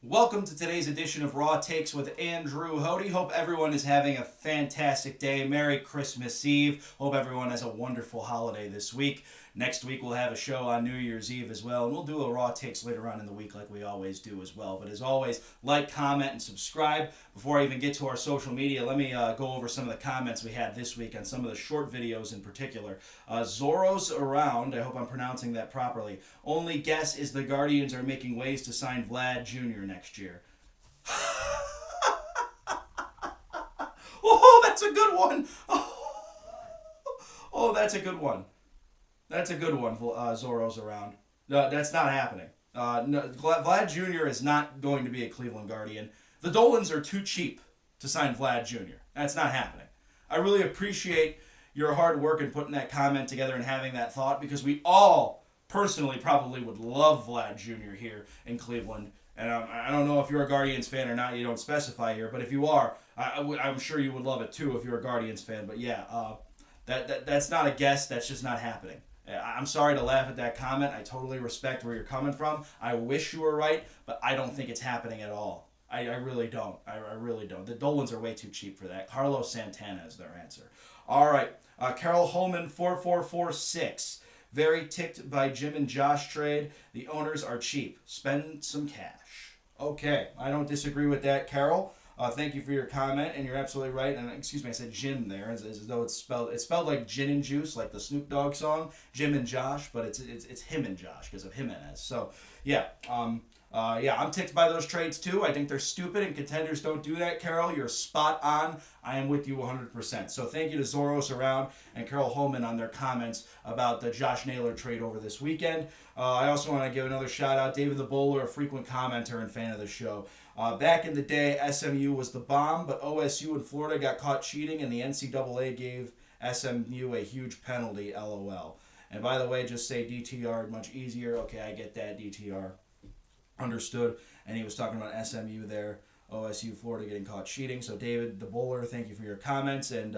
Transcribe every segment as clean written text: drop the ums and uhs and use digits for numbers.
Welcome to today's edition of Raw Takes with Andrew Hoty. Hope everyone is having a fantastic day. Merry Christmas Eve. Hope everyone has a wonderful holiday this week. Next week we'll have a show on New Year's Eve as well, and we'll do a Raw Takes later on in the week like we always do as well. But as always, like, comment, and subscribe. Before I even get to our social media, let me go over some of the comments we had this week on some of the short videos in particular. Zoros Around, I hope I'm pronouncing that properly. Only guess is the Guardians are making waves to sign Vlad Jr. next year. Oh, that's a good one. Oh, that's a good one. That's a good one, Zoros Around. No, that's not happening. No, Vlad Jr. is not going to be a Cleveland Guardian. The Dolans are too cheap to sign Vlad Jr. That's not happening. I really appreciate your hard work in putting that comment together and having that thought, because we all personally probably would love Vlad Jr. here in Cleveland. And I don't know if you're a Guardians fan or not. You don't specify here. But if you are, I'm sure you would love it too if you're a Guardians fan. But yeah, that's not a guess. That's just not happening. I'm sorry to laugh at that comment. I totally respect where you're coming from. I wish you were right, but I don't think it's happening at all. I really don't. I really don't. The Dolans are way too cheap for that. Carlos Santana is their answer. All right. Carol Holman 4446. Very ticked by Jim and Josh trade. The owners are cheap. Spend some cash. Okay. I don't disagree with that, Carol. Thank you for your comment, and you're absolutely right. And excuse me, I said Jim there, as though it's spelled like gin and juice, like the Snoop Dogg song, Jim and Josh, but it's him and Josh because of Jimenez. So yeah, I'm ticked by those trades too. I think they're stupid, and contenders don't do that. Carol, you're spot on. I am with you 100%. So thank you to Zoros Around and Carol Holman on their comments about the Josh Naylor trade over this weekend. I also want to give another shout out, David the Bowler, a frequent commenter and fan of the show. Back in the day, SMU was the bomb, but OSU and Florida got caught cheating, and the NCAA gave SMU a huge penalty, LOL. And by the way, just say DTR, much easier. Okay, I get that, DTR. Understood. And he was talking about SMU there, OSU, Florida getting caught cheating. So David the Bowler, thank you for your comments. And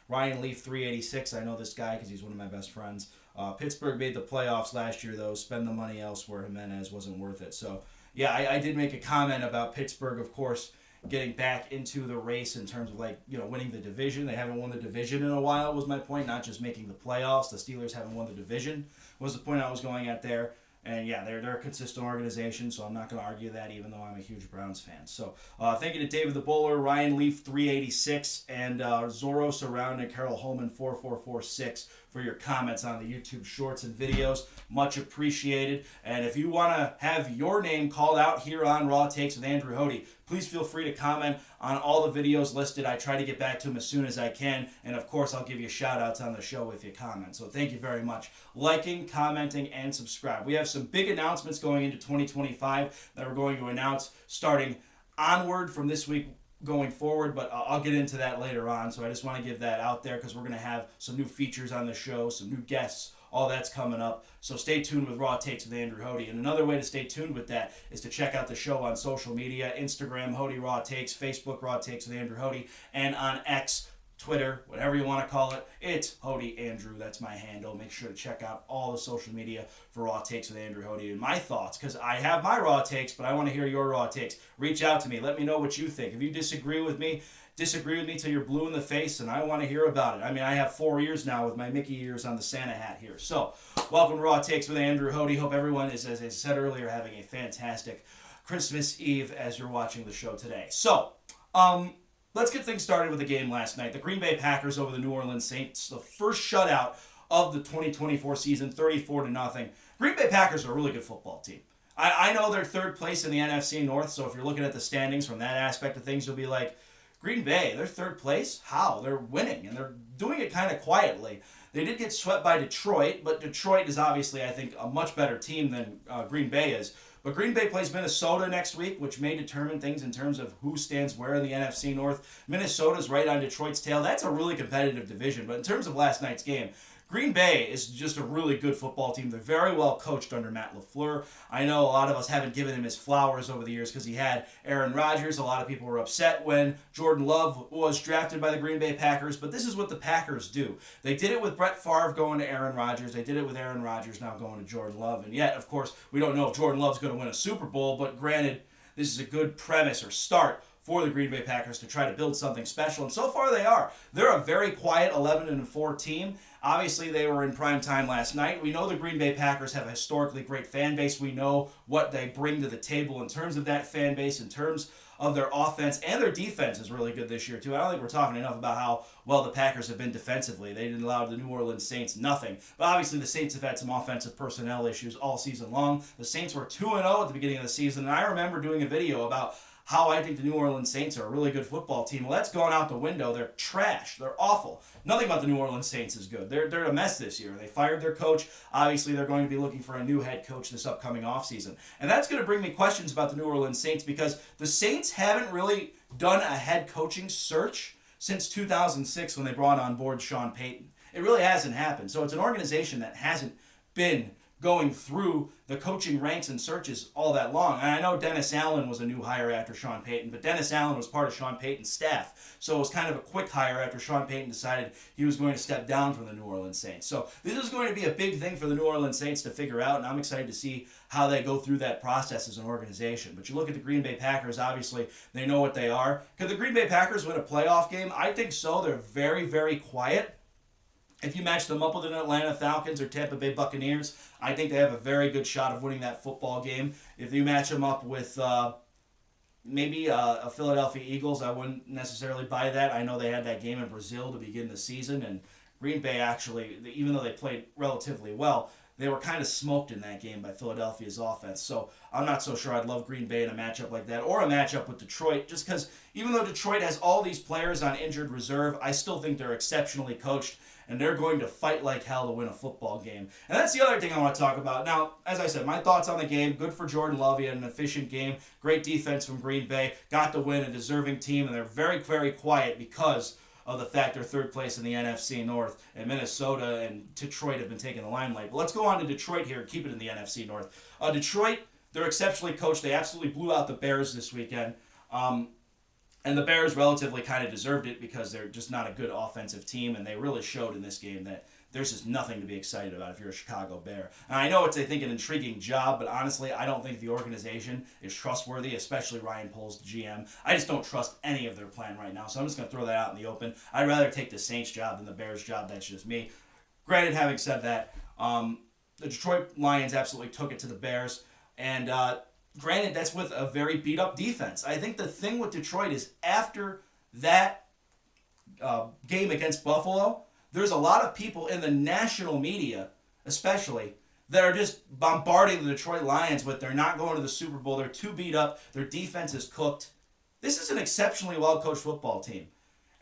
Ryan Leaf 386, I know this guy because he's one of my best friends. Pittsburgh made the playoffs last year, though. Spend the money elsewhere. Jimenez wasn't worth it. So yeah, I did make a comment about Pittsburgh, of course, getting back into the race in terms of, like, winning the division. They haven't won the division in a while, was my point, not just making the playoffs. The Steelers haven't won the division was the point I was going at there. And yeah, they're a consistent organization, so I'm not going to argue that, even though I'm a huge Browns fan. So thank you to David the Bowler, Ryan Leaf 386, and Zoros Around and Carol Holman 4446 for your comments on the YouTube shorts and videos. Much appreciated. And if you want to have your name called out here on Raw Takes with Andrew Hoty, please feel free to comment on all the videos listed. I try to get back to them as soon as I can. And of course, I'll give you shout outs on the show if you comment. So thank you very much. Liking, commenting, and subscribe. We have some big announcements going into 2025 that we're going to announce starting onward from this week going forward, but I'll get into that later on. So I just want to give that out there because we're going to have some new features on the show, some new guests. All that's coming up. So stay tuned with Raw Takes with Andrew Hoty. And another way to stay tuned with that is to check out the show on social media, Instagram, Hoty Raw Takes, Facebook, Raw Takes with Andrew Hoty, and on X, Twitter, whatever you want to call it, it's Hoty Andrew. That's my handle. Make sure to check out all the social media for Raw Takes with Andrew Hoty and my thoughts, because I have my Raw Takes, but I want to hear your Raw Takes. Reach out to me. Let me know what you think. If you disagree with me till you're blue in the face, and I want to hear about it. I mean, I have 4 ears now with my Mickey ears on the Santa hat here. So, welcome to Raw Takes with Andrew Hoty. Hope everyone is, as I said earlier, having a fantastic Christmas Eve as you're watching the show today. So, let's get things started with the game last night. The Green Bay Packers over the New Orleans Saints, the first shutout of the 2024 season, 34-0. Green Bay Packers are a really good football team. I know they're third place in the NFC North, so if you're looking at the standings from that aspect of things, you'll be like, Green Bay, they're third place? How? They're winning, and they're doing it kind of quietly. They did get swept by Detroit, but Detroit is obviously, I think, a much better team than Green Bay is. But Green Bay plays Minnesota next week, which may determine things in terms of who stands where in the NFC North. Minnesota's right on Detroit's tail. That's a really competitive division. But in terms of last night's game, Green Bay is just a really good football team. They're very well coached under Matt LaFleur. I know a lot of us haven't given him his flowers over the years because he had Aaron Rodgers. A lot of people were upset when Jordan Love was drafted by the Green Bay Packers, but this is what the Packers do. They did it with Brett Favre going to Aaron Rodgers. They did it with Aaron Rodgers now going to Jordan Love. And yet, of course, we don't know if Jordan Love's going to win a Super Bowl, but granted, this is a good premise or start for the Green Bay Packers to try to build something special, and so far they are. They're a very quiet 11-4 team. Obviously, they were in prime time last night. We know the Green Bay Packers have a historically great fan base. We know what they bring to the table in terms of that fan base, in terms of their offense, and their defense is really good this year, too. I don't think we're talking enough about how well the Packers have been defensively. They didn't allow the New Orleans Saints nothing. But obviously, the Saints have had some offensive personnel issues all season long. The Saints were 2-0 at the beginning of the season, and I remember doing a video about how I think the New Orleans Saints are a really good football team. Well, that's gone out the window. They're trash. They're awful. Nothing about the New Orleans Saints is good. They're a mess this year. They fired their coach. Obviously, they're going to be looking for a new head coach this upcoming offseason. And that's going to bring me questions about the New Orleans Saints because the Saints haven't really done a head coaching search since 2006 when they brought on board Sean Payton. It really hasn't happened. So it's an organization that hasn't been going through the coaching ranks and searches all that long. And I know Dennis Allen was a new hire after Sean Payton, but Dennis Allen was part of Sean Payton's staff. So it was kind of a quick hire after Sean Payton decided he was going to step down from the New Orleans Saints. So this is going to be a big thing for the New Orleans Saints to figure out, and I'm excited to see how they go through that process as an organization. But you look at the Green Bay Packers, obviously, they know what they are. Could the Green Bay Packers win a playoff game? I think so. They're very, very quiet. If you match them up with an Atlanta Falcons or Tampa Bay Buccaneers, I think they have a very good shot of winning that football game. If you match them up with maybe a Philadelphia Eagles, I wouldn't necessarily buy that. I know they had that game in Brazil to begin the season, and Green Bay actually, even though they played relatively well, they were kind of smoked in that game by Philadelphia's offense. So I'm not so sure I'd love Green Bay in a matchup like that, or a matchup with Detroit, just because even though Detroit has all these players on injured reserve, I still think they're exceptionally coached, and they're going to fight like hell to win a football game. And that's the other thing I want to talk about. Now, as I said, my thoughts on the game, good for Jordan Love. He had an efficient game, great defense from Green Bay, got the win, a deserving team, and they're very, very quiet because of the fact they're third place in the NFC North, and Minnesota and Detroit have been taking the limelight. But let's go on to Detroit here and keep it in the NFC North. Detroit, they're exceptionally coached. They absolutely blew out the Bears this weekend. And the Bears relatively kind of deserved it because they're just not a good offensive team, and they really showed in this game that there's just nothing to be excited about if you're a Chicago Bear. And I know it's, I think, an intriguing job, but honestly, I don't think the organization is trustworthy, especially Ryan Poles, the GM. I just don't trust any of their plan right now, so I'm just going to throw that out in the open. I'd rather take the Saints job than the Bears job. That's just me. Granted, having said that, the Detroit Lions absolutely took it to the Bears, and granted, that's with a very beat-up defense. I think the thing with Detroit is after that game against Buffalo, there's a lot of people in the national media, especially, that are just bombarding the Detroit Lions with they're not going to the Super Bowl, they're too beat up, their defense is cooked. This is an exceptionally well-coached football team.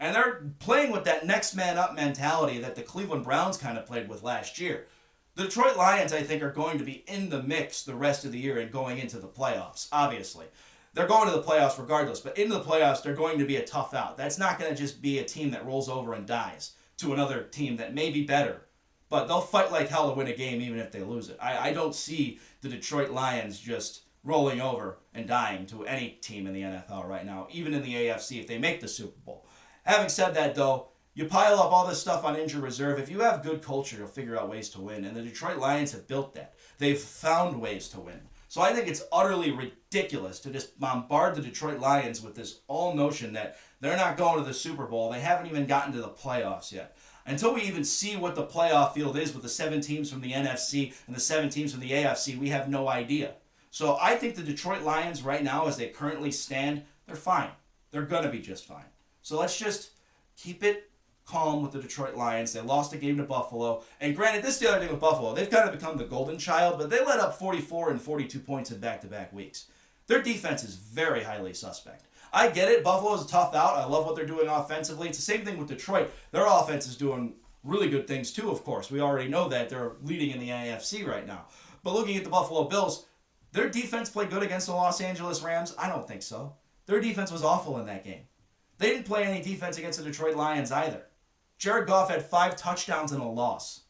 And they're playing with that next man up mentality that the Cleveland Browns kind of played with last year. The Detroit Lions, I think, are going to be in the mix the rest of the year and going into the playoffs, obviously. They're going to the playoffs regardless, but into the playoffs, they're going to be a tough out. That's not going to just be a team that rolls over and dies to another team that may be better, but they'll fight like hell to win a game even if they lose it. I don't see the Detroit Lions just rolling over and dying to any team in the NFL right now, even in the AFC if they make the Super Bowl. Having said that, though, you pile up all this stuff on injured reserve. If you have good culture, you'll figure out ways to win, and the Detroit Lions have built that. They've found ways to win. So I think it's utterly ridiculous to just bombard the Detroit Lions with this all notion that they're not going to the Super Bowl. They haven't even gotten to the playoffs yet. Until we even see what the playoff field is with the 7 teams from the NFC and the 7 teams from the AFC, we have no idea. So I think the Detroit Lions right now, as they currently stand, they're fine. They're going to be just fine. So let's just keep it calm with the Detroit Lions. They lost a game to Buffalo. And granted, this is the other thing with Buffalo. They've kind of become the golden child, but they let up 44 and 42 points in back-to-back weeks. Their defense is very highly suspect. I get it. Buffalo's a tough out. I love what they're doing offensively. It's the same thing with Detroit. Their offense is doing really good things too, of course. We already know that. They're leading in the AFC right now. But looking at the Buffalo Bills, their defense played good against the Los Angeles Rams? I don't think so. Their defense was awful in that game. They didn't play any defense against the Detroit Lions either. Jared Goff had 5 touchdowns and a loss.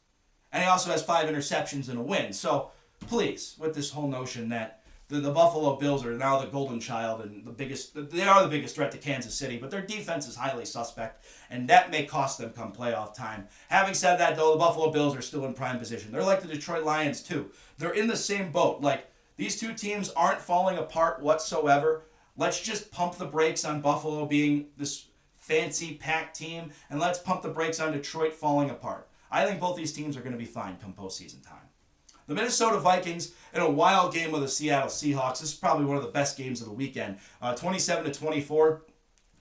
And he also has 5 interceptions and a win. So, please, with this whole notion that the Buffalo Bills are now the golden child and they are the biggest threat to Kansas City, but their defense is highly suspect, and that may cost them come playoff time. Having said that, though, the Buffalo Bills are still in prime position. They're like the Detroit Lions, too. They're in the same boat. Like, These two teams aren't falling apart whatsoever. Let's just pump the brakes on Buffalo being this fancy packed team, and let's pump the brakes on Detroit falling apart. I think both these teams are going to be fine come postseason time. The Minnesota Vikings in a wild game with the Seattle Seahawks. This is probably one of the best games of the weekend. 27-24.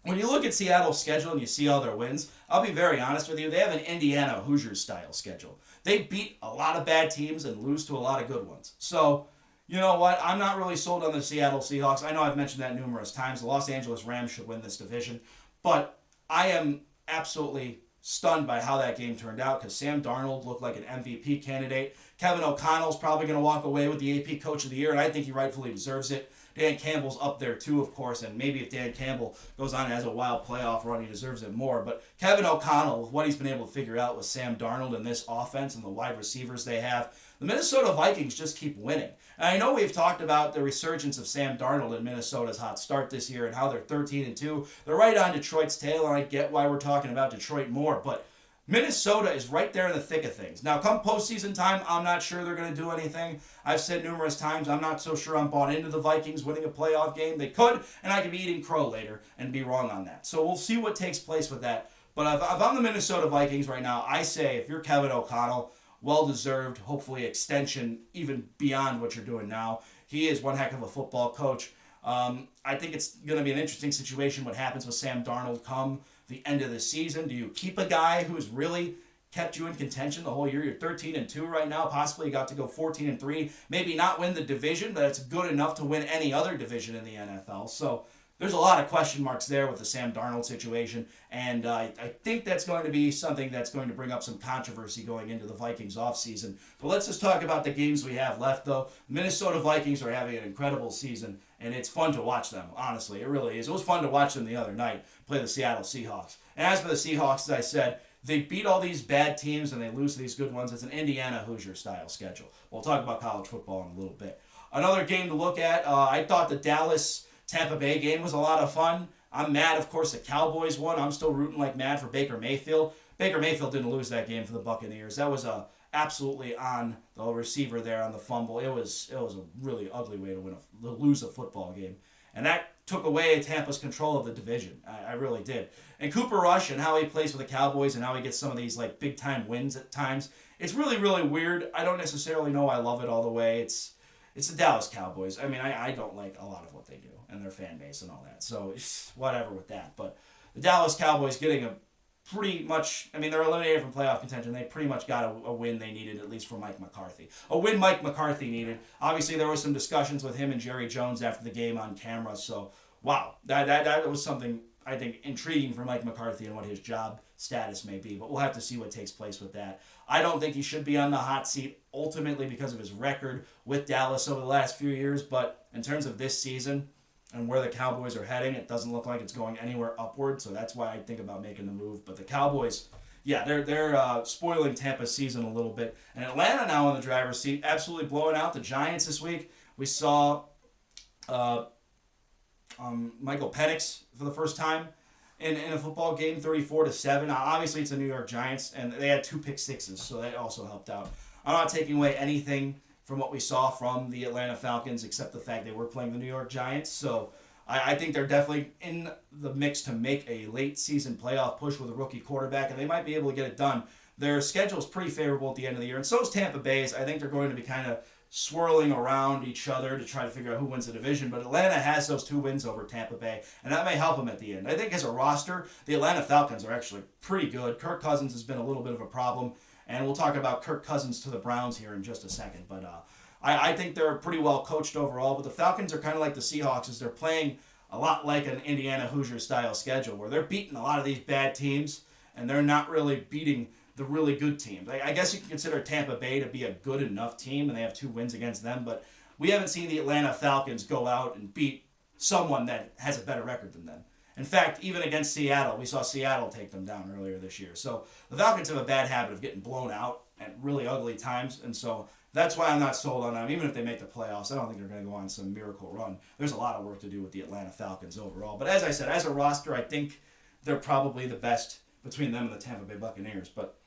When you look at Seattle's schedule and you see all their wins, I'll be very honest with you, they have an Indiana Hoosiers style schedule. They beat a lot of bad teams and lose to a lot of good ones. So, you know what? I'm not really sold on the Seattle Seahawks. I know I've mentioned that numerous times. The Los Angeles Rams should win this division. But I am absolutely stunned by how that game turned out because Sam Darnold looked like an MVP candidate. Kevin O'Connell's probably going to walk away with the AP Coach of the Year, and I think he rightfully deserves it. Dan Campbell's up there too, of course, and maybe if Dan Campbell goes on and has a wild playoff run, he deserves it more. But Kevin O'Connell, with what he's been able to figure out with Sam Darnold and this offense and the wide receivers they have, the Minnesota Vikings just keep winning. And I know we've talked about the resurgence of Sam Darnold in Minnesota's hot start this year and how they're 13-2. They're right on Detroit's tail, and I get why we're talking about Detroit more, but Minnesota is right there in the thick of things. Now, come postseason time, I'm not sure they're going to do anything. I've said numerous times, I'm not so sure I'm bought into the Vikings winning a playoff game. They could, and I could be eating crow later and be wrong on that. So we'll see what takes place with that. But if I'm the Minnesota Vikings right now, I say if you're Kevin O'Connell, well-deserved, hopefully extension even beyond what you're doing now. He is one heck of a football coach. I think it's going to be an interesting situation what happens with Sam Darnold come the end of the season. Do you keep a guy who's really kept you in contention the whole year? You're 13-2 right now. Possibly you got to go 14-3. Maybe not win the division, but it's good enough to win any other division in the NFL. So there's a lot of question marks there with the Sam Darnold situation, and I think that's going to be something that's going to bring up some controversy going into the Vikings offseason. But let's just talk about the games we have left, though. Minnesota Vikings are having an incredible season, and it's fun to watch them, honestly. It really is. It was fun to watch them the other night play the Seattle Seahawks. And as for the Seahawks, as I said, they beat all these bad teams and they lose to these good ones. It's an Indiana Hoosier-style schedule. We'll talk about college football in a little bit. Another game to look at, I thought the Dallas-Tampa Bay game was a lot of fun. I'm mad, of course, the Cowboys won. I'm still rooting like mad for Baker Mayfield. Baker Mayfield didn't lose that game for the Buccaneers. That was absolutely on the receiver there on the fumble. It was a really ugly way to lose a football game. And that took away Tampa's control of the division. I really did. And Cooper Rush and how he plays for the Cowboys and how he gets some of these like big time wins at times. It's really, really weird. I don't necessarily know I love it all the way. It's the Dallas Cowboys. I mean, I don't like a lot of what they do and their fan base and all that. So it's whatever with that. But the Dallas Cowboys getting a pretty much, I mean, they're eliminated from playoff contention. They pretty much got a win they needed, at least for Mike McCarthy. A win Mike McCarthy needed. Obviously, there was some discussions with him and Jerry Jones after the game on camera. So, wow, that was something, I think, intriguing for Mike McCarthy and what his job status may be. But we'll have to see what takes place with that. I don't think he should be on the hot seat, ultimately because of his record with Dallas over the last few years. But in terms of this season and where the Cowboys are heading, it doesn't look like it's going anywhere upward. So that's why I think about making the move. But the Cowboys, yeah, they're spoiling Tampa's season a little bit. And Atlanta now in the driver's seat, absolutely blowing out the Giants this week. We saw Michael Penix for the first time in a football game, 34-7. Now, obviously, it's the New York Giants, and they had 2 pick sixes, so that also helped out. I'm not taking away anything from what we saw from the Atlanta Falcons, except the fact they were playing the New York Giants. So I think they're definitely in the mix to make a late season playoff push with a rookie quarterback, and they might be able to get it done. Their schedule is pretty favorable at the end of the year, and so is Tampa Bay's. I think they're going to be kind of swirling around each other to try to figure out who wins the division, but Atlanta has those 2 wins over Tampa Bay, and that may help them at the end. I think as a roster, the Atlanta Falcons are actually pretty good. Kirk Cousins has been a little bit of a problem, and we'll talk about Kirk Cousins to the Browns here in just a second, but I think they're pretty well coached overall, but the Falcons are kind of like the Seahawks, as they're playing a lot like an Indiana Hoosier style schedule, where they're beating a lot of these bad teams, and they're not really beating the really good teams. I guess you can consider Tampa Bay to be a good enough team, and they have 2 wins against them, but we haven't seen the Atlanta Falcons go out and beat someone that has a better record than them. In fact, even against Seattle, we saw Seattle take them down earlier this year. So the Falcons have a bad habit of getting blown out at really ugly times, and so that's why I'm not sold on them. Even if they make the playoffs, I don't think they're going to go on some miracle run. There's a lot of work to do with the Atlanta Falcons overall. But as I said, as a roster, I think they're probably the best between them and the Tampa Bay Buccaneers. But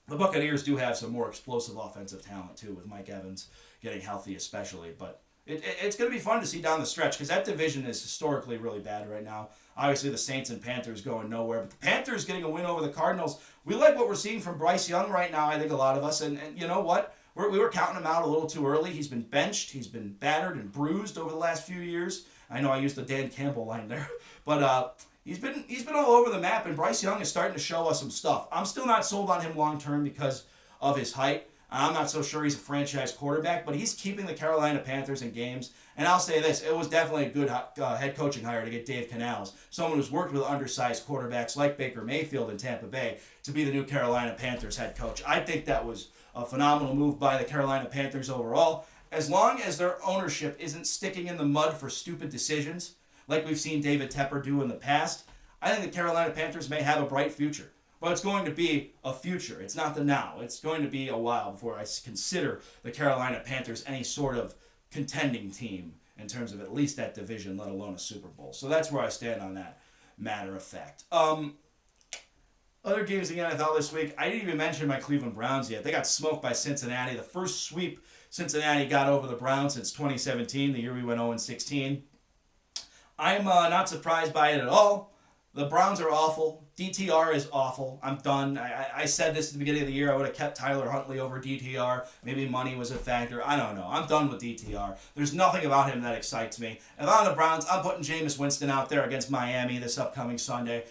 the Buccaneers do have some more explosive offensive talent, too, with Mike Evans getting healthy especially. But It's going to be fun to see down the stretch because that division is historically really bad right now. Obviously, the Saints and Panthers going nowhere, but the Panthers getting a win over the Cardinals. We like what we're seeing from Bryce Young right now, I think a lot of us. And you know what? We were counting him out a little too early. He's been benched. He's been battered and bruised over the last few years. I know I used the Dan Campbell line there, but he's been all over the map, and Bryce Young is starting to show us some stuff. I'm still not sold on him long term because of his height. I'm not so sure he's a franchise quarterback, but he's keeping the Carolina Panthers in games. And I'll say this, it was definitely a good head coaching hire to get Dave Canales, someone who's worked with undersized quarterbacks like Baker Mayfield in Tampa Bay, to be the new Carolina Panthers head coach. I think that was a phenomenal move by the Carolina Panthers overall. As long as their ownership isn't sticking in the mud for stupid decisions, like we've seen David Tepper do in the past, I think the Carolina Panthers may have a bright future. But it's going to be a future. It's not the now. It's going to be a while before I consider the Carolina Panthers any sort of contending team in terms of at least that division, let alone a Super Bowl. So that's where I stand on that matter of fact. Other games in the NFL this week, I didn't even mention my Cleveland Browns yet. They got smoked by Cincinnati. The first sweep Cincinnati got over the Browns since 2017, the year we went 0-16. I'm not surprised by it at all. The Browns are awful. DTR is awful. I'm done. I said this at the beginning of the year. I would have kept Tyler Huntley over DTR. Maybe money was a factor. I don't know. I'm done with DTR. There's nothing about him that excites me. If I'm the Browns, I'm putting Jameis Winston out there against Miami this upcoming Sunday.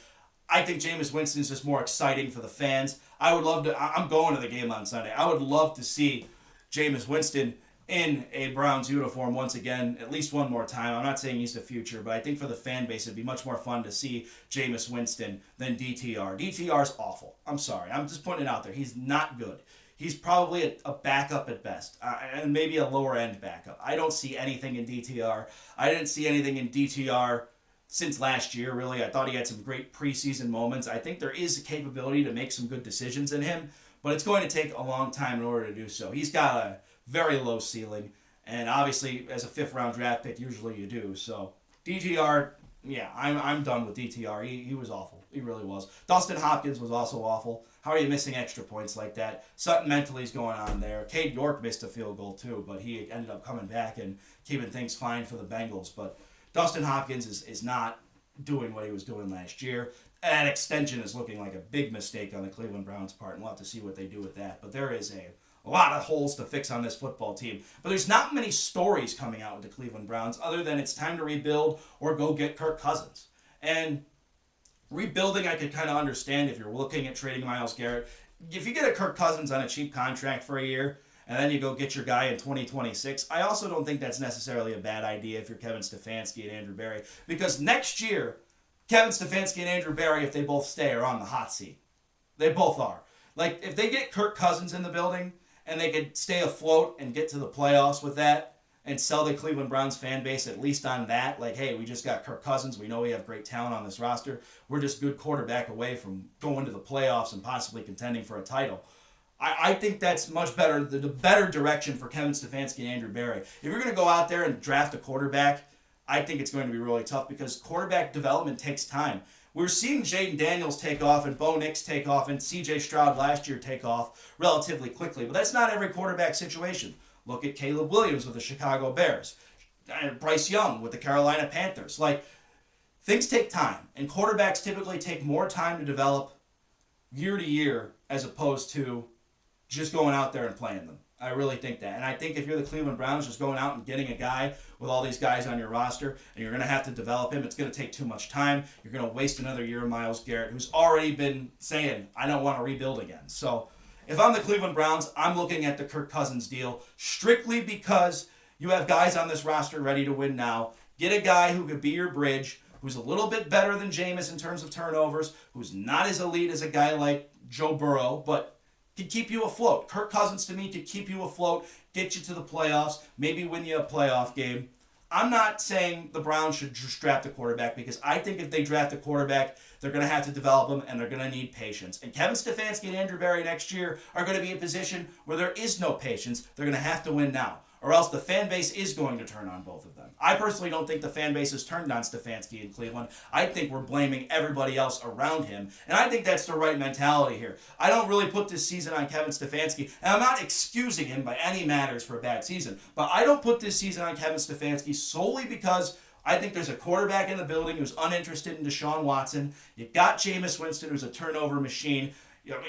I think Jameis Winston is just more exciting for the fans. I would love to. I'm going to the game on Sunday. I would love to see Jameis Winston in a Browns uniform once again, at least one more time. I'm not saying he's the future, but I think for the fan base, it'd be much more fun to see Jameis Winston than DTR. DTR's awful. I'm sorry. I'm just putting it out there. He's not good. He's probably a backup at best, and maybe a lower-end backup. I don't see anything in DTR. I didn't see anything in DTR since last year, really. I thought he had some great preseason moments. I think there is a capability to make some good decisions in him, but it's going to take a long time in order to do so. He's got a very low ceiling, and obviously as a fifth-round draft pick, usually you do. So DTR, yeah, I'm done with DTR. He was awful. He really was. Dustin Hopkins was also awful. How are you missing extra points like that? Something mentally is going on there. Cade York missed a field goal too, but he ended up coming back and keeping things fine for the Bengals. But Dustin Hopkins is not doing what he was doing last year. That extension is looking like a big mistake on the Cleveland Browns' part, and we'll have to see what they do with that. But there is a lot of holes to fix on this football team. But there's not many stories coming out with the Cleveland Browns other than it's time to rebuild or go get Kirk Cousins. And rebuilding I could kind of understand if you're looking at trading Myles Garrett. If you get a Kirk Cousins on a cheap contract for a year and then you go get your guy in 2026, I also don't think that's necessarily a bad idea if you're Kevin Stefanski and Andrew Berry. Because next year, Kevin Stefanski and Andrew Berry, if they both stay, are on the hot seat. They both are. Like, if they get Kirk Cousins in the building and they could stay afloat and get to the playoffs with that and sell the Cleveland Browns fan base at least on that, like, hey, we just got Kirk Cousins. We know we have great talent on this roster. We're just good quarterback away from going to the playoffs and possibly contending for a title. I think that's much better, the better direction for Kevin Stefanski and Andrew Berry. If you're going to go out there and draft a quarterback, I think it's going to be really tough because quarterback development takes time. We're seeing Jaden Daniels take off and Bo Nix take off and C.J. Stroud last year take off relatively quickly. But that's not every quarterback situation. Look at Caleb Williams with the Chicago Bears. Bryce Young with the Carolina Panthers. Like, things take time. And quarterbacks typically take more time to develop year to year as opposed to just going out there and playing them. I really think that. And I think if you're the Cleveland Browns, just going out and getting a guy with all these guys on your roster, and you're going to have to develop him, it's going to take too much time. You're going to waste another year of Myles Garrett, who's already been saying, I don't want to rebuild again. So if I'm the Cleveland Browns, I'm looking at the Kirk Cousins deal strictly because you have guys on this roster ready to win now. Get a guy who could be your bridge, who's a little bit better than Jameis in terms of turnovers, who's not as elite as a guy like Joe Burrow, but could keep you afloat. Kirk Cousins, to me, could keep you afloat, get you to the playoffs, maybe win you a playoff game. I'm not saying the Browns should just draft a quarterback because I think if they draft a quarterback, they're going to have to develop him and they're going to need patience. And Kevin Stefanski and Andrew Berry next year are going to be in a position where there is no patience. They're going to have to win now. or else the fan base is going to turn on both of them. I personally don't think the fan base has turned on Stefanski in Cleveland. I think we're blaming everybody else around him, and I think that's the right mentality here. I don't really put this season on Kevin Stefanski, and I'm not excusing him by any matters for a bad season, but I don't put this season on Kevin Stefanski solely because I think there's a quarterback in the building who's uninterested in Deshaun Watson. You got Jameis Winston, who's a turnover machine.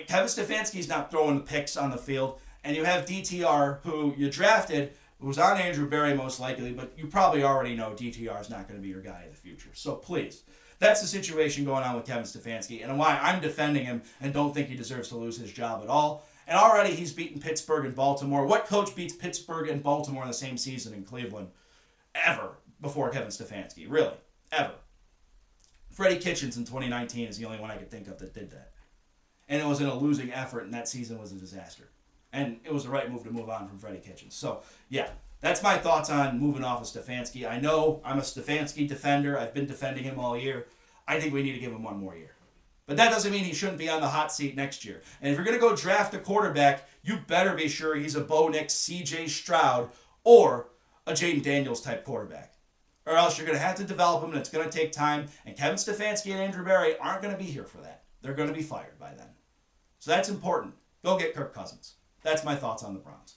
Kevin Stefanski's not throwing the picks on the field, and you have DTR, who you drafted, who's on Andrew Berry most likely, but you probably already know DTR is not going to be your guy in the future. So please, that's the situation going on with Kevin Stefanski and why I'm defending him and don't think he deserves to lose his job at all. And already he's beaten Pittsburgh and Baltimore. What coach beats Pittsburgh and Baltimore in the same season in Cleveland ever before Kevin Stefanski? Really, ever. Freddie Kitchens in 2019 is the only one I could think of that did that. And it was in a losing effort, and that season was a disaster. And it was the right move to move on from Freddie Kitchens. So, yeah, that's my thoughts on moving off of Stefanski. I know I'm a Stefanski defender. I've been defending him all year. I think we need to give him one more year. But that doesn't mean he shouldn't be on the hot seat next year. And if you're going to go draft a quarterback, you better be sure he's a Bo Nix, C.J. Stroud, or a Jaden Daniels type quarterback. Or else you're going to have to develop him, and it's going to take time. And Kevin Stefanski and Andrew Berry aren't going to be here for that. They're going to be fired by then. So that's important. Go get Kirk Cousins. That's my thoughts on the Browns.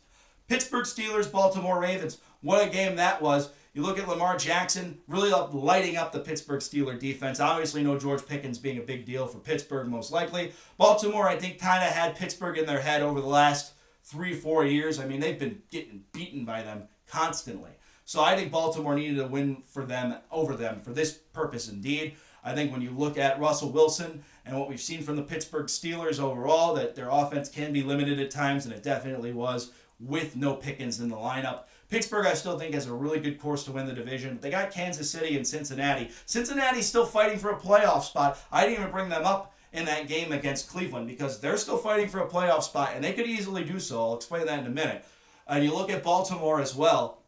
Pittsburgh Steelers, Baltimore Ravens. What a game that was. You look at Lamar Jackson really lighting up the Pittsburgh Steelers defense. Obviously, no George Pickens being a big deal for Pittsburgh, most likely. Baltimore, I think, kind of had Pittsburgh in their head over the last 3-4 years. I mean, they've been getting beaten by them constantly. So I think Baltimore needed a win for them over them for this purpose indeed. I think when you look at Russell Wilson and what we've seen from the Pittsburgh Steelers overall, that their offense can be limited at times, and it definitely was with no Pickens in the lineup. Pittsburgh, I still think, has a really good course to win the division. They got Kansas City and Cincinnati. Cincinnati's still fighting for a playoff spot. I didn't even bring them up in that game against Cleveland because they're still fighting for a playoff spot, and they could easily do so. I'll explain that in a minute. And you look at Baltimore as well.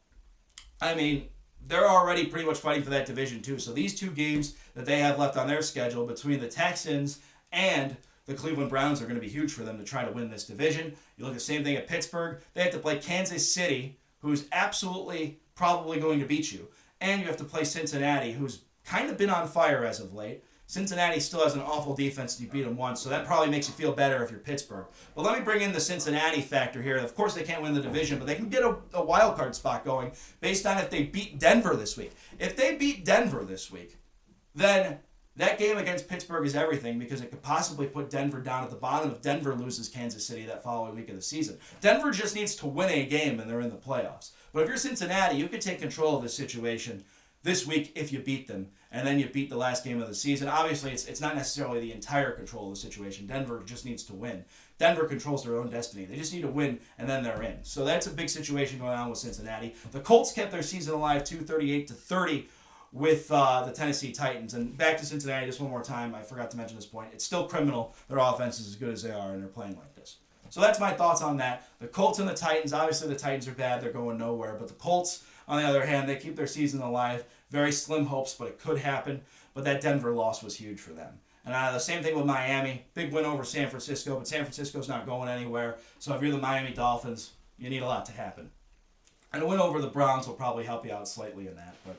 I mean, they're already pretty much fighting for that division too. So these two games that they have left on their schedule between the Texans and the Cleveland Browns are going to be huge for them to try to win this division. You look at the same thing at Pittsburgh. They have to play Kansas City, who's absolutely probably going to beat you. And you have to play Cincinnati, who's kind of been on fire as of late. Cincinnati still has an awful defense. You beat them once, so that probably makes you feel better if you're Pittsburgh. But let me bring in the Cincinnati factor here. Of course, they can't win the division, but they can get a wild card spot going based on if they beat Denver this week. If they beat Denver this week, then that game against Pittsburgh is everything because it could possibly put Denver down at the bottom if Denver loses Kansas City that following week of the season. Denver just needs to win a game and they're in the playoffs. But if you're Cincinnati, you can take control of this situation this week if you beat them, and then you beat the last game of the season. Obviously, it's not necessarily the entire control of the situation. Denver just needs to win. Denver controls their own destiny. They just need to win, and then they're in. So that's a big situation going on with Cincinnati. The Colts kept their season alive 38-30 with the Tennessee Titans. And back to Cincinnati just one more time. I forgot to mention this point. It's still criminal. Their offense is as good as they are, and they're playing like this. So that's my thoughts on that. The Colts and the Titans, obviously the Titans are bad. They're going nowhere. But the Colts, on the other hand, they keep their season alive. Very slim hopes, but it could happen. But that Denver loss was huge for them. And the same thing with Miami. Big win over San Francisco, but San Francisco's not going anywhere. So if you're the Miami Dolphins, you need a lot to happen. And a win over the Browns will probably help you out slightly in that. But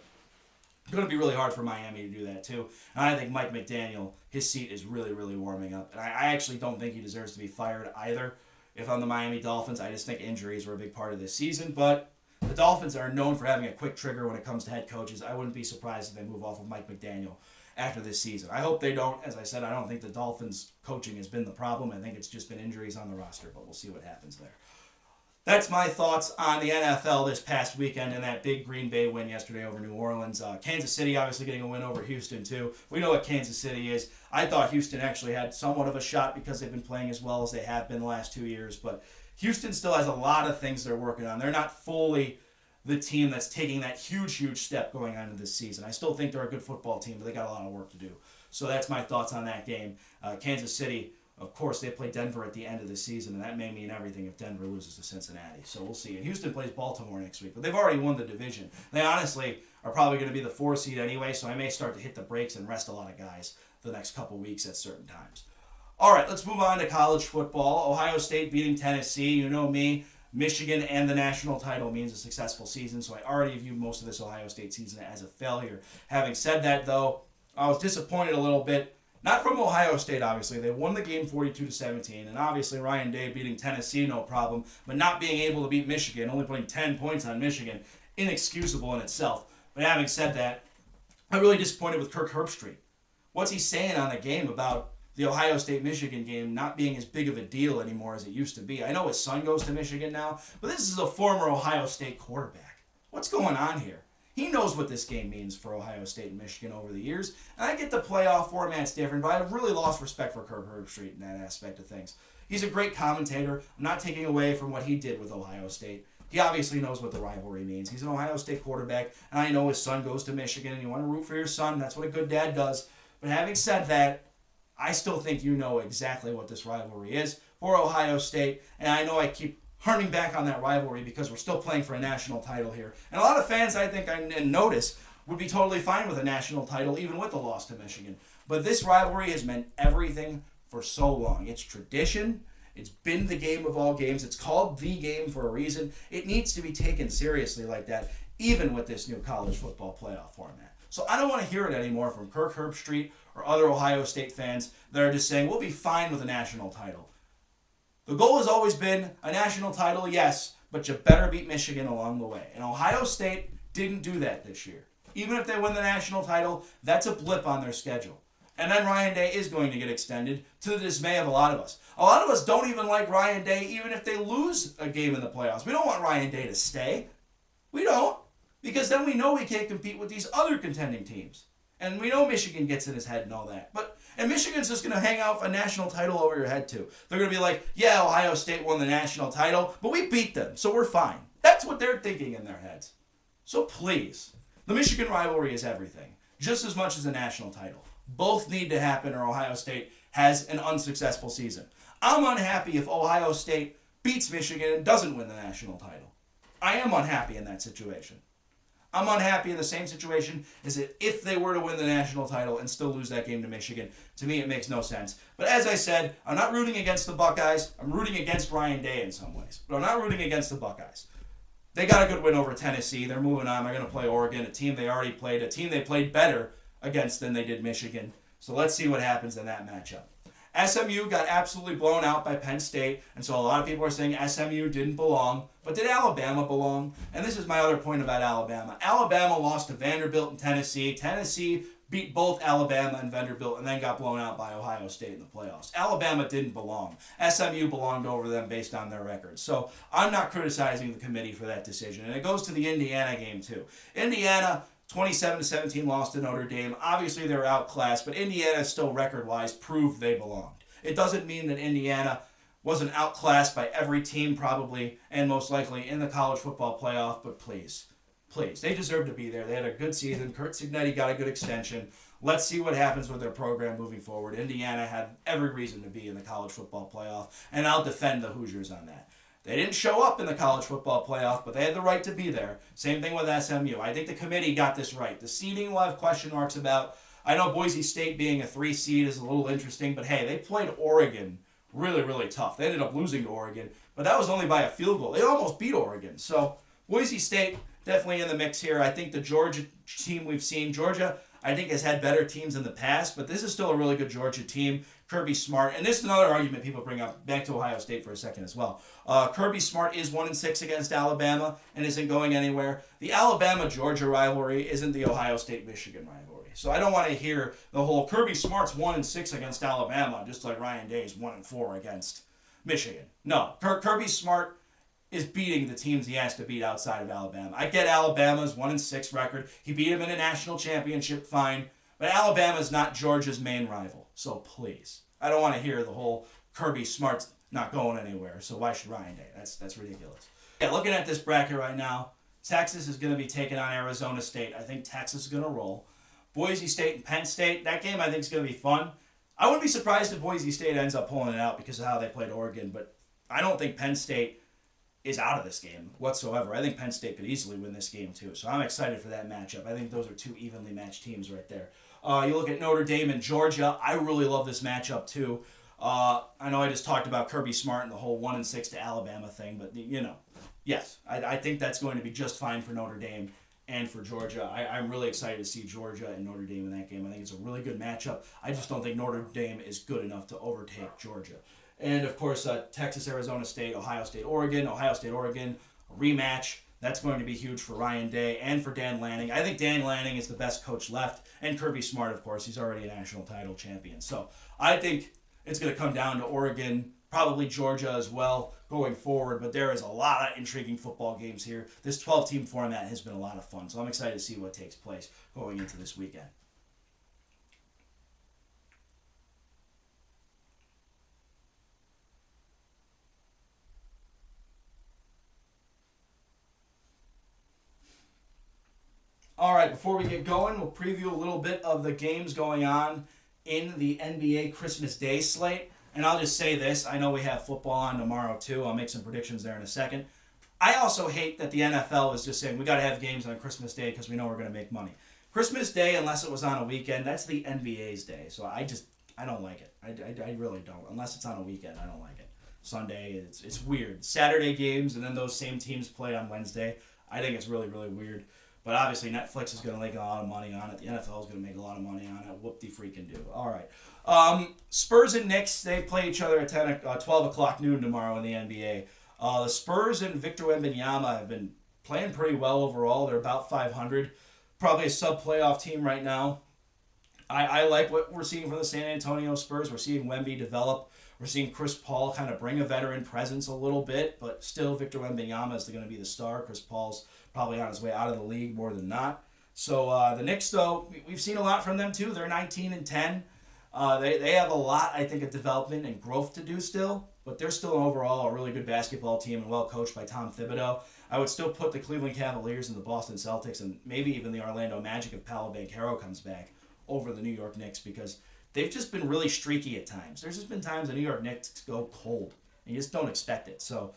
it's going to be really hard for Miami to do that too. And I think Mike McDaniel, his seat is really, really warming up. And I actually don't think he deserves to be fired either. If I'm the Miami Dolphins, I just think injuries were a big part of this season. But the Dolphins are known for having a quick trigger when it comes to head coaches. I wouldn't be surprised if they move off of Mike McDaniel after this season. I hope they don't. As I said, I don't think the Dolphins' coaching has been the problem. I think it's just been injuries on the roster, but we'll see what happens there. That's my thoughts on the NFL this past weekend and that big Green Bay win yesterday over New Orleans. Kansas City obviously getting a win over Houston too. We know what Kansas City is. I thought Houston actually had somewhat of a shot because they've been playing as well as they have been the last 2 years, but Houston still has a lot of things they're working on. They're not fully the team that's taking that huge step going on in this season. I still think they're a good football team, but they got a lot of work to do. So that's my thoughts on that game. Kansas City, of course, they play Denver at the end of the season, and that may mean everything if Denver loses to Cincinnati. So we'll see. And Houston plays Baltimore next week, but they've already won the division. They honestly are probably going to be the 4 seed anyway, so I may start to hit the brakes and rest a lot of guys the next couple weeks at certain times. All right, let's move on to college football. Ohio State beating Tennessee. You know me. Michigan and the national title means a successful season, so I already view most of this Ohio State season as a failure. Having said that, though, I was disappointed a little bit. Not from Ohio State, obviously. They won the game 42-17, and obviously Ryan Day beating Tennessee, no problem, but not being able to beat Michigan, only putting 10 points on Michigan, inexcusable in itself. But having said that, I'm really disappointed with Kirk Herbstreit. What's he saying on the game about the Ohio State-Michigan game not being as big of a deal anymore as it used to be? I know his son goes to Michigan now, but this is a former Ohio State quarterback. What's going on here? He knows what this game means for Ohio State and Michigan over the years. And I get the playoff format's different, but I've really lost respect for Kirk Herbstreit in that aspect of things. He's a great commentator. I'm not taking away from what he did with Ohio State. He obviously knows what the rivalry means. He's an Ohio State quarterback, and I know his son goes to Michigan, and you want to root for your son. That's what a good dad does. But having said that, I still think you know exactly what this rivalry is for Ohio State, and I know I keep harming back on that rivalry because we're still playing for a national title here. And a lot of fans, I think, and notice, would be totally fine with a national title, even with the loss to Michigan. But this rivalry has meant everything for so long. It's tradition. It's been the game of all games. It's called the game for a reason. It needs to be taken seriously like that, even with this new college football playoff format. So I don't want to hear it anymore from Kirk Herbstreit or other Ohio State fans that are just saying, we'll be fine with a national title. The goal has always been a national title, yes, but you better beat Michigan along the way. And Ohio State didn't do that this year. Even if they win the national title, that's a blip on their schedule. And then Ryan Day is going to get extended to the dismay of a lot of us. A lot of us don't even like Ryan Day even if they lose a game in the playoffs. We don't want Ryan Day to stay. We don't. Because then we know we can't compete with these other contending teams. And we know Michigan gets in his head and all that. And Michigan's just going to hang out a national title over your head too. They're going to be like, yeah, Ohio State won the national title, but we beat them, so we're fine. That's what they're thinking in their heads. So please, the Michigan rivalry is everything, just as much as a national title. Both need to happen or Ohio State has an unsuccessful season. I'm unhappy if Ohio State beats Michigan and doesn't win the national title. I am unhappy in that situation. I'm unhappy in the same situation as if they were to win the national title and still lose that game to Michigan. To me, it makes no sense. But as I said, I'm not rooting against the Buckeyes. I'm rooting against Ryan Day in some ways. But I'm not rooting against the Buckeyes. They got a good win over Tennessee. They're moving on. They're going to play Oregon, a team they already played, a team they played better against than they did Michigan. So let's see what happens in that matchup. SMU got absolutely blown out by Penn State, and so a lot of people are saying SMU didn't belong. But did Alabama belong? And this is my other point about Alabama. Alabama lost to Vanderbilt and Tennessee. Tennessee beat both Alabama and Vanderbilt and then got blown out by Ohio State in the playoffs. Alabama didn't belong. SMU belonged over them based on their records. So I'm not criticizing the committee for that decision. And it goes to the Indiana game too. Indiana 27-17 lost to Notre Dame. Obviously, they were outclassed, but Indiana still record-wise proved they belonged. It doesn't mean that Indiana wasn't outclassed by every team probably and most likely in the college football playoff, but please, they deserve to be there. They had a good season. Kurt Cignetti got a good extension. Let's see what happens with their program moving forward. Indiana had every reason to be in the college football playoff, and I'll defend the Hoosiers on that. They didn't show up in the college football playoff, but they had the right to be there. Same thing with SMU. I think the committee got this right. The seeding we'll have question marks about. I know Boise State being a 3 seed is a little interesting, but hey, they played Oregon really, really tough. They ended up losing to Oregon, but that was only by a field goal. They almost beat Oregon. So Boise State definitely in the mix here. I think the Georgia team we've seen, Georgia, I think has had better teams in the past, but this is still a really good Georgia team. Kirby Smart, and this is another argument people bring up, back to Ohio State for a second as well. Kirby Smart is 1-6 against Alabama and isn't going anywhere. The Alabama-Georgia rivalry isn't the Ohio State-Michigan rivalry. So I don't want to hear the whole Kirby Smart's 1-6 against Alabama, just like Ryan Day's 1-4 against Michigan. No, Kirby Smart is beating the teams he has to beat outside of Alabama. I get Alabama's 1-6 record. He beat him in a national championship, fine. But Alabama's not Georgia's main rival. So please. I don't want to hear the whole Kirby Smart's not going anywhere. So why should Ryan Day? That's ridiculous. Yeah, looking at this bracket right now, Texas is going to be taking on Arizona State. I think Texas is going to roll. Boise State and Penn State, that game I think is going to be fun. I wouldn't be surprised if Boise State ends up pulling it out because of how they played Oregon, but I don't think Penn State is out of this game whatsoever. I think Penn State could easily win this game too. So I'm excited for that matchup. I think those are two evenly matched teams right there. You look at Notre Dame and Georgia. I really love this matchup too. I know I just talked about Kirby Smart and the whole 1-6 to Alabama thing, but yes, I think that's going to be just fine for Notre Dame and for Georgia. I'm really excited to see Georgia and Notre Dame in that game. I think it's a really good matchup. I just don't think Notre Dame is good enough to overtake Georgia. And of course, Texas, Arizona State, Ohio State, Oregon, a rematch. That's going to be huge for Ryan Day and for Dan Lanning. I think Dan Lanning is the best coach left, and Kirby Smart, of course, he's already a national title champion. So I think it's going to come down to Oregon, probably Georgia as well going forward, but there is a lot of intriguing football games here. This 12-team format has been a lot of fun, so I'm excited to see what takes place going into this weekend. All right, before we get going, we'll preview a little bit of the games going on in the NBA Christmas Day slate. And I'll just say this. I know we have football on tomorrow, too. I'll make some predictions there in a second. I also hate that the NFL is just saying we got to have games on Christmas Day because we know we're going to make money. Christmas Day, unless it was on a weekend, that's the NBA's day. So I don't like it. I really don't. Unless it's on a weekend, I don't like it. Sunday, it's weird. Saturday games, and then those same teams play on Wednesday. I think it's really, really weird. But obviously, Netflix is going to make a lot of money on it. The NFL is going to make a lot of money on it. Whoop-de-freaking do. All right. Spurs and Knicks, they play each other at 12 o'clock noon tomorrow in the NBA. The Spurs and Victor Wembanyama have been playing pretty well overall. They're about 500. Probably a sub-playoff team right now. I like what we're seeing from the San Antonio Spurs. We're seeing Wemby develop. We're seeing Chris Paul kind of bring a veteran presence a little bit, but still Victor Wembanyama is going to be the star. Chris Paul's probably on his way out of the league more than not. So the Knicks, though, we've seen a lot from them too. They're 19-10. They have a lot, I think, of development and growth to do still, but they're still overall a really good basketball team and well coached by Tom Thibodeau. I would still put the Cleveland Cavaliers and the Boston Celtics and maybe even the Orlando Magic if Paolo Banchero comes back over the New York Knicks because they've just been really streaky at times. There's just been times the New York Knicks go cold, and you just don't expect it. So,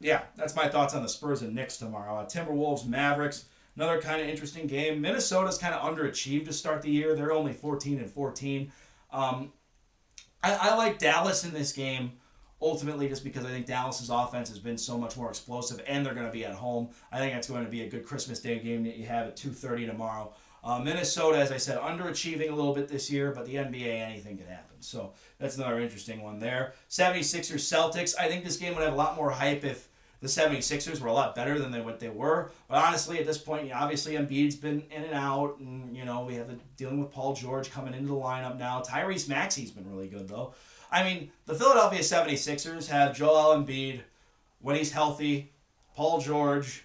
yeah, that's my thoughts on the Spurs and Knicks tomorrow. Timberwolves, Mavericks, another kind of interesting game. Minnesota's kind of underachieved to start the year. They're only 14-14. I like Dallas in this game, ultimately just because I think Dallas's offense has been so much more explosive, and they're going to be at home. I think that's going to be a good Christmas Day game that you have at 2:30 tomorrow. Minnesota, as I said, underachieving a little bit this year, but the NBA, anything could happen. So that's another interesting one there. 76ers, Celtics. I think this game would have a lot more hype if the 76ers were a lot better than what they were. But honestly, at this point, obviously Embiid's been in and out, and we have dealing with Paul George coming into the lineup now. Tyrese Maxey's been really good, though. I mean, the Philadelphia 76ers have Joel Embiid, when he's healthy, Paul George,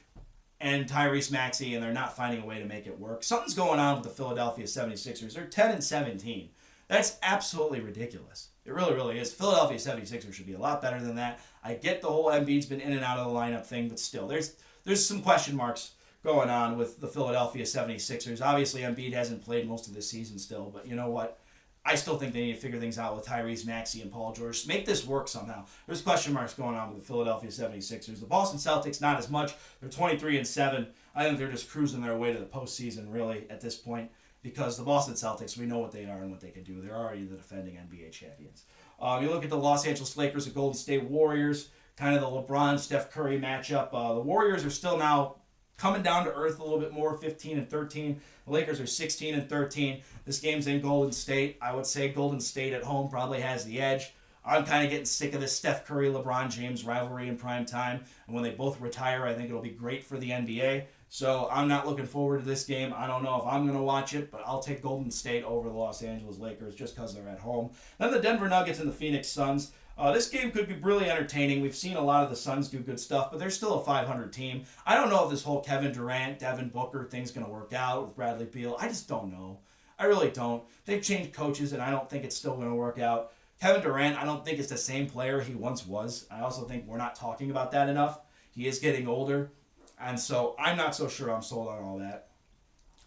and Tyrese Maxey, and they're not finding a way to make it work. Something's going on with the Philadelphia 76ers. They're 10-17. That's absolutely ridiculous. It really, really is. Philadelphia 76ers should be a lot better than that. I get the whole Embiid's been in and out of the lineup thing, but still, there's some question marks going on with the Philadelphia 76ers. Obviously, Embiid hasn't played most of this season still, but you know what? I still think they need to figure things out with Tyrese Maxey and Paul George. Make this work somehow. There's question marks going on with the Philadelphia 76ers. The Boston Celtics, not as much. They're 23-7. I think they're just cruising their way to the postseason, really, at this point, because the Boston Celtics, we know what they are and what they can do. They're already the defending NBA champions. You look at the Los Angeles Lakers and Golden State Warriors, kind of the LeBron-Steph Curry matchup. The Warriors are still now coming down to earth a little bit more, 15-13. The Lakers are 16-13. This game's in Golden State. I would say Golden State at home probably has the edge. I'm kind of getting sick of this Steph Curry, LeBron James rivalry in prime time. And when they both retire, I think it'll be great for the NBA. So I'm not looking forward to this game. I don't know if I'm going to watch it, but I'll take Golden State over the Los Angeles Lakers just because they're at home. Then the Denver Nuggets and the Phoenix Suns. This game could be really entertaining. We've seen a lot of the Suns do good stuff, but they're still a 500 team. I don't know if this whole Kevin Durant, Devin Booker thing's going to work out with Bradley Beal. I just don't know. I really don't. They've changed coaches, and I don't think it's still going to work out. Kevin Durant, I don't think it's the same player he once was. I also think we're not talking about that enough. He is getting older, and so I'm not so sure I'm sold on all that.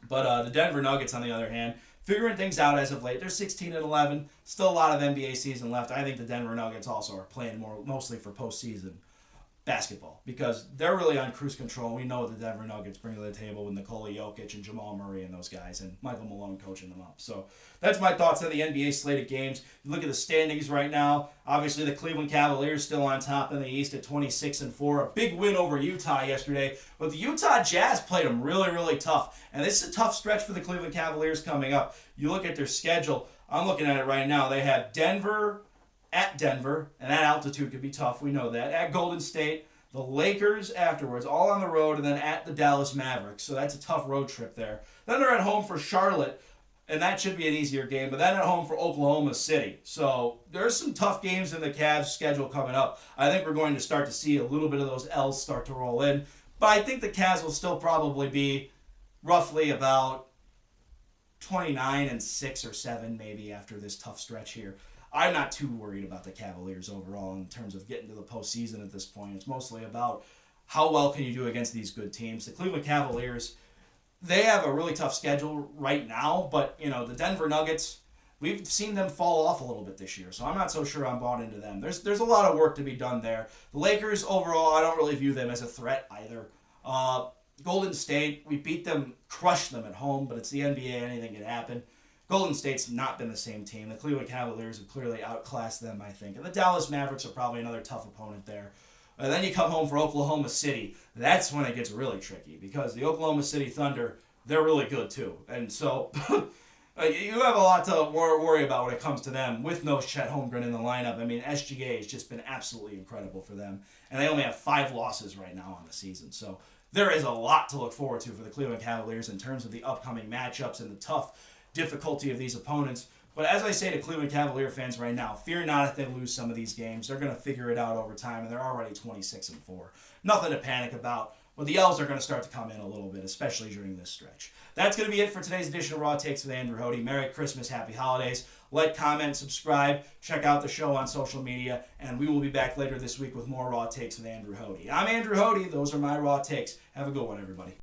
But the Denver Nuggets, on the other hand, figuring things out as of late. They're 16-11. Still a lot of NBA season left. I think the Denver Nuggets also are playing mostly for postseason. basketball because they're really on cruise control. We know what the Denver Nuggets bring to the table with Nikola Jokic and Jamal Murray and those guys and Michael Malone coaching them up. So that's my thoughts on the NBA slate of games. You look at the standings right now. Obviously, the Cleveland Cavaliers still on top in the East at 26-4. A big win over Utah yesterday. But the Utah Jazz played them really, really tough. And this is a tough stretch for the Cleveland Cavaliers coming up. You look at their schedule. I'm looking at it right now. They have Denver, at Denver, and that altitude could be tough. We know that. At Golden State, the Lakers afterwards, all on the road, and then at the Dallas Mavericks. So that's a tough road trip there. Then they're at home for Charlotte, and that should be an easier game. But then at home for Oklahoma City. So there's some tough games in the Cavs' schedule coming up. I think we're going to start to see a little bit of those L's start to roll in. But I think the Cavs will still probably be roughly about 29-6 or 7 maybe after this tough stretch here. I'm not too worried about the Cavaliers overall in terms of getting to the postseason at this point. It's mostly about how well can you do against these good teams. The Cleveland Cavaliers, they have a really tough schedule right now, but the Denver Nuggets, we've seen them fall off a little bit this year, so I'm not so sure I'm bought into them. There's a lot of work to be done there. The Lakers overall, I don't really view them as a threat either. Golden State, we beat them, crushed them at home, but it's the NBA, anything can happen. Golden State's not been the same team. The Cleveland Cavaliers have clearly outclassed them, I think. And the Dallas Mavericks are probably another tough opponent there. And then you come home for Oklahoma City. That's when it gets really tricky because the Oklahoma City Thunder, they're really good too. And so you have a lot to worry about when it comes to them with no Chet Holmgren in the lineup. I mean, SGA has just been absolutely incredible for them. And they only have 5 losses right now on the season. So there is a lot to look forward to for the Cleveland Cavaliers in terms of the upcoming matchups and the tough difficulty of these opponents. But as I say to Cleveland Cavalier fans right now, fear not if they lose some of these games. They're going to figure it out over time, and they're already 26-4. Nothing to panic about. But the L's are going to start to come in a little bit, especially during this stretch. That's going to be it for today's edition of Raw Takes with Andrew Hoty. Merry Christmas, Happy Holidays. Like, comment, subscribe. Check out the show on social media, and we will be back later this week with more Raw Takes with Andrew Hoty. I'm Andrew Hoty. Those are my Raw Takes. Have a good one, everybody.